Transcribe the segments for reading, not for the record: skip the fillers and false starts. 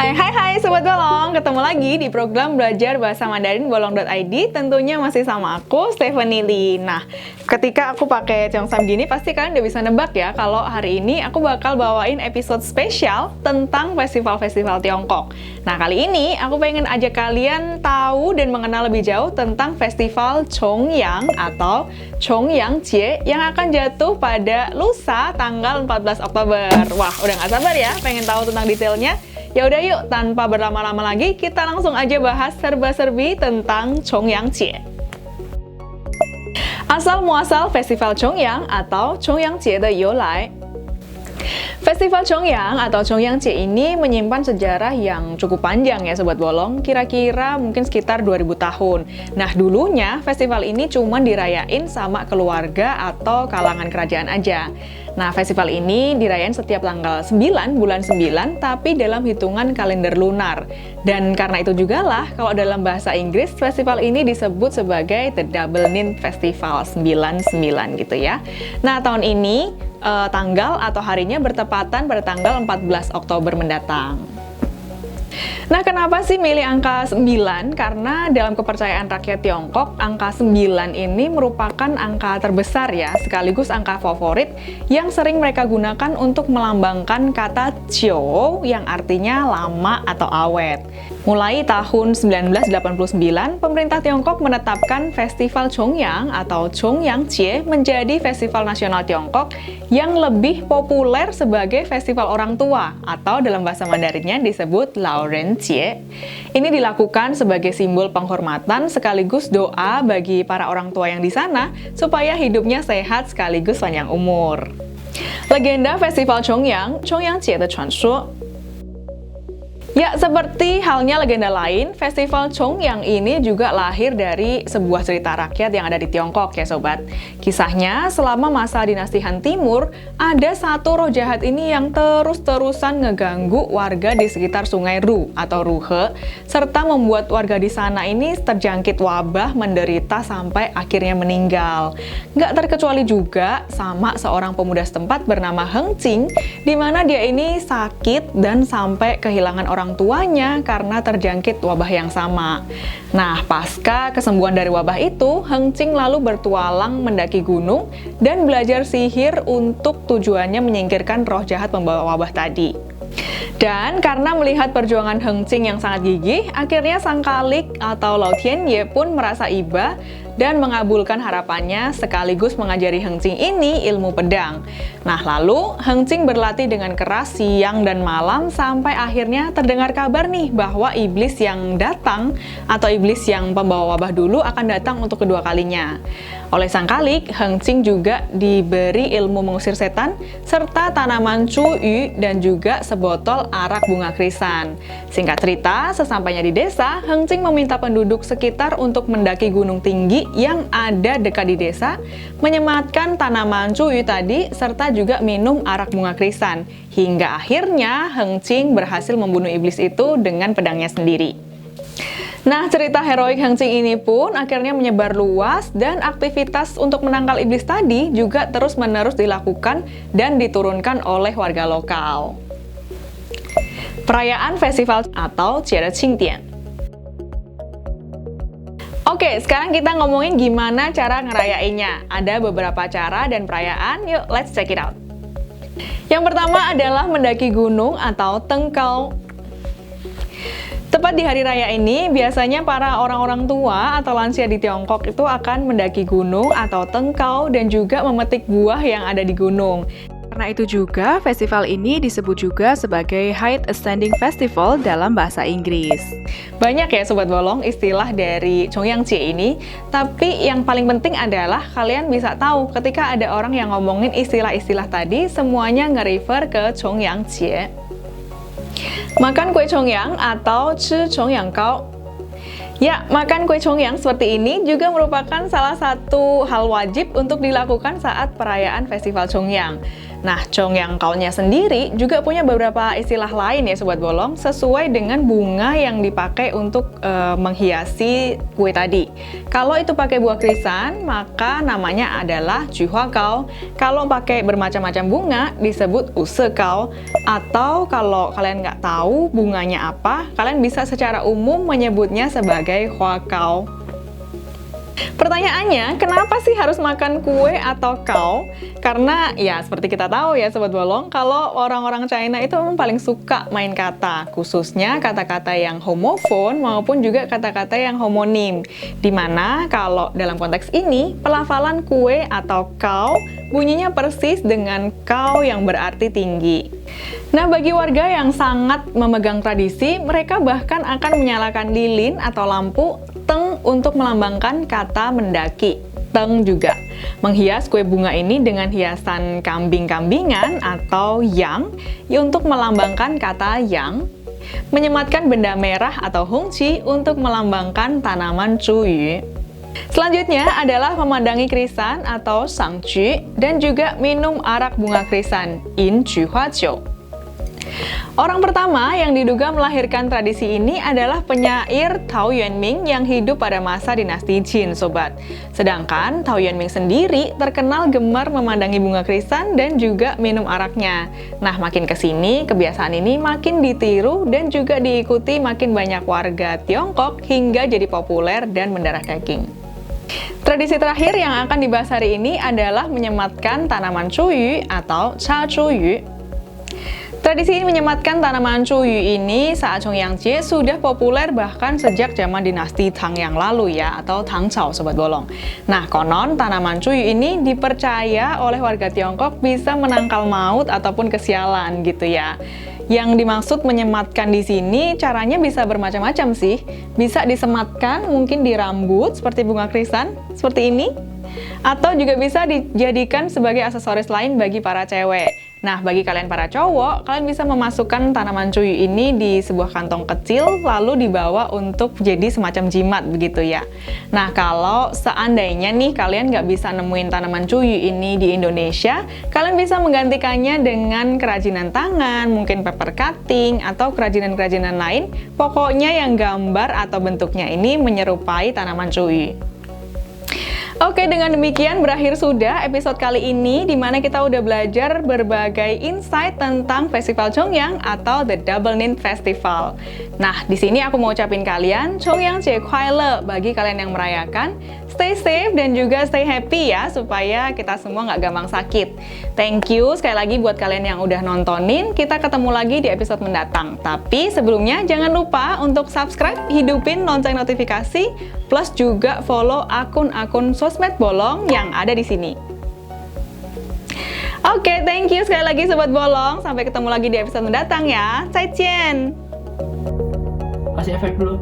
Hai Sobat Bolong, ketemu lagi di program belajar bahasa Mandarin bolong.id. Tentunya masih sama aku, Stephanie Lee. Nah, ketika aku pakai Cheongsam gini, pasti kalian udah bisa nebak ya kalau hari ini aku bakal bawain episode spesial tentang festival-festival Tiongkok. Nah, kali ini aku pengen ajak kalian tahu dan mengenal lebih jauh tentang festival Chongyang atau Chongyang-jie yang akan jatuh pada lusa tanggal 14 Oktober. Wah, udah nggak sabar ya pengen tahu tentang detailnya? Ya udah yuk, tanpa berlama-lama lagi, kita langsung aja bahas serba-serbi tentang Chongyang-jie. Asal-muasal Festival Chongyang atau Chongyang-jie de Youlai. Festival Chongyang atau Chongyang-jie ini menyimpan sejarah yang cukup panjang ya Sobat Bolong, kira-kira mungkin sekitar 2000 tahun. Nah, dulunya festival ini cuma dirayain sama keluarga atau kalangan kerajaan aja. Nah, festival ini dirayain setiap tanggal 9 bulan 9, tapi dalam hitungan kalender lunar. Dan karena itu juga lah, kalau dalam bahasa Inggris, festival ini disebut sebagai The Double Nin Festival 99 gitu ya. Nah, tahun ini tanggal atau harinya bertepatan pada tanggal 14 Oktober mendatang. Nah, kenapa sih milih angka 9? Karena dalam kepercayaan rakyat Tiongkok, angka 9 ini merupakan angka terbesar ya, sekaligus angka favorit yang sering mereka gunakan untuk melambangkan kata Jiu yang artinya lama atau awet. Mulai tahun 1989, pemerintah Tiongkok menetapkan Festival Chongyang atau Chongyang-jie menjadi festival nasional Tiongkok yang lebih populer sebagai festival orang tua atau dalam bahasa Mandarinnya disebut Laoren-jie. Ini dilakukan sebagai simbol penghormatan sekaligus doa bagi para orang tua yang di sana supaya hidupnya sehat sekaligus panjang umur. Legenda Festival Chongyang, Chongyang-jie de Chuanshuo. Ya, seperti halnya legenda lain, Festival Chongyang ini juga lahir dari sebuah cerita rakyat yang ada di Tiongkok ya Sobat. Kisahnya, selama masa dinasti Han Timur, ada satu roh jahat ini yang terus-terusan ngeganggu warga di sekitar sungai Ru atau Ruhe, serta membuat warga di sana ini terjangkit wabah, menderita sampai akhirnya meninggal. Nggak terkecuali juga sama seorang pemuda setempat bernama Heng Qing, di mana dia ini sakit dan sampai kehilangan orang tuanya karena terjangkit wabah yang sama. Nah, pasca kesembuhan dari wabah itu, Heng Qing lalu bertualang mendaki gunung dan belajar sihir untuk tujuannya menyingkirkan roh jahat pembawa wabah tadi. Dan karena melihat perjuangan Heng Qing yang sangat gigih, akhirnya sang Kalik atau Lao Tianye pun merasa iba dan mengabulkan harapannya sekaligus mengajari Heng Qing ini ilmu pedang. Nah, lalu Heng Qing berlatih dengan keras siang dan malam sampai akhirnya terdengar kabar nih bahwa iblis yang datang atau iblis yang pembawa wabah dulu akan datang untuk kedua kalinya. Oleh sang Kalik, Heng Qing juga diberi ilmu mengusir setan serta tanaman cuyu dan juga sebotol arak bunga krisan. Singkat cerita, sesampainya di desa, Heng Qing meminta penduduk sekitar untuk mendaki gunung tinggi yang ada dekat di desa, menyematkan tanaman cuyu tadi, serta juga minum arak bunga krisan. Hingga akhirnya Heng Qing berhasil membunuh iblis itu dengan pedangnya sendiri. Nah, cerita heroik Heng Qing ini pun akhirnya menyebar luas dan aktivitas untuk menangkal iblis tadi juga terus-menerus dilakukan dan diturunkan oleh warga lokal. Perayaan festival atau Jie de Qingdian. Oke, sekarang kita ngomongin gimana cara ngerayainnya. Ada beberapa cara dan perayaan, yuk let's check it out. Yang pertama adalah mendaki gunung atau tengkau. Tepat di hari raya ini, biasanya para orang-orang tua atau lansia di Tiongkok itu akan mendaki gunung atau tengkau dan juga memetik buah yang ada di gunung. Karena itu juga, festival ini disebut juga sebagai Height Ascending Festival dalam bahasa Inggris. Banyak ya Sobat Bolong istilah dari Chongyang-jie ini, tapi yang paling penting adalah kalian bisa tahu ketika ada orang yang ngomongin istilah-istilah tadi, semuanya nge-refer ke Chongyang-jie. Makan kue Chongyang atau Chi Chongyang Gao. Ya, makan kue Chongyang seperti ini juga merupakan salah satu hal wajib untuk dilakukan saat perayaan Festival Chongyang. Nah, Chongyangkaonya sendiri juga punya beberapa istilah lain ya Sobat Bolong, sesuai dengan bunga yang dipakai untuk menghiasi kue tadi. Kalau itu pakai buah krisan, maka namanya adalah Juhua-kao. Kalau pakai bermacam-macam bunga, disebut Use-kao. Atau kalau kalian nggak tahu bunganya apa, kalian bisa secara umum menyebutnya sebagai Hua-kao. Pertanyaannya, kenapa sih harus makan kue atau kao? Karena ya seperti kita tahu ya Sobat Bolong, kalau orang-orang China itu memang paling suka main kata, khususnya kata-kata yang homofon maupun juga kata-kata yang homonim. Dimana kalau dalam konteks ini, pelafalan kue atau kao bunyinya persis dengan kao yang berarti tinggi. Nah, bagi warga yang sangat memegang tradisi, mereka bahkan akan menyalakan lilin atau lampu teng untuk melambangkan kata mendaki. Teng juga menghias kue bunga ini dengan hiasan kambing-kambingan atau yang untuk melambangkan kata yang, menyematkan benda merah atau hongqi untuk melambangkan tanaman cuyu. Selanjutnya adalah memandangi krisan atau sangju dan juga minum arak bunga krisan, in juhuajiu. Orang pertama yang diduga melahirkan tradisi ini adalah penyair Tao Yuanming yang hidup pada masa dinasti Qin, Sobat. Sedangkan Tao Yuanming sendiri terkenal gemar memandangi bunga krisan dan juga minum araknya. Nah, makin kesini kebiasaan ini makin ditiru dan juga diikuti makin banyak warga Tiongkok hingga jadi populer dan mendarah daging. Tradisi terakhir yang akan dibahas hari ini adalah menyematkan tanaman cuyu atau cha cuyu. Tradisi ini menyematkan tanaman cuyu ini saat Chongyangjie sudah populer bahkan sejak zaman dinasti Tang yang lalu ya, atau Tang Cao Sobat Bolong. Nah, konon tanaman cuyu ini dipercaya oleh warga Tiongkok bisa menangkal maut ataupun kesialan gitu ya. Yang dimaksud menyematkan di sini caranya bisa bermacam-macam sih. Bisa disematkan mungkin di rambut seperti bunga krisan seperti ini, atau juga bisa dijadikan sebagai aksesoris lain bagi para cewek. Nah, bagi kalian para cowok, kalian bisa memasukkan tanaman cuyu ini di sebuah kantong kecil, lalu dibawa untuk jadi semacam jimat begitu ya. Nah, kalau seandainya nih kalian nggak bisa nemuin tanaman cuyu ini di Indonesia, kalian bisa menggantikannya dengan kerajinan tangan, mungkin paper cutting, atau kerajinan-kerajinan lain, pokoknya yang gambar atau bentuknya ini menyerupai tanaman cuyu. Oke, dengan demikian berakhir sudah episode kali ini di mana kita udah belajar berbagai insight tentang Festival Chongyang atau The Double Nin Festival. Nah, di sini aku mau ucapin kalian Chongyangjie Kuailè bagi kalian yang merayakan. Stay safe dan juga stay happy ya supaya kita semua nggak gampang sakit. Thank you sekali lagi buat kalian yang udah nontonin. Kita ketemu lagi di episode mendatang. Tapi sebelumnya jangan lupa untuk subscribe, hidupin lonceng notifikasi, plus juga follow akun-akun sosmed Bolong yang ada di sini. Oke, thank you sekali lagi Sobat Bolong. Sampai ketemu lagi di episode mendatang ya. Zaijian! Kasih efek dulu.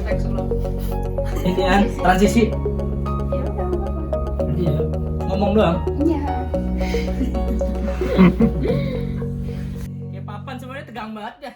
Efek dulu. Ini ya, transisi. Iya, ngomong doang. Iya. Kayak papan sebenarnya tegang banget ya.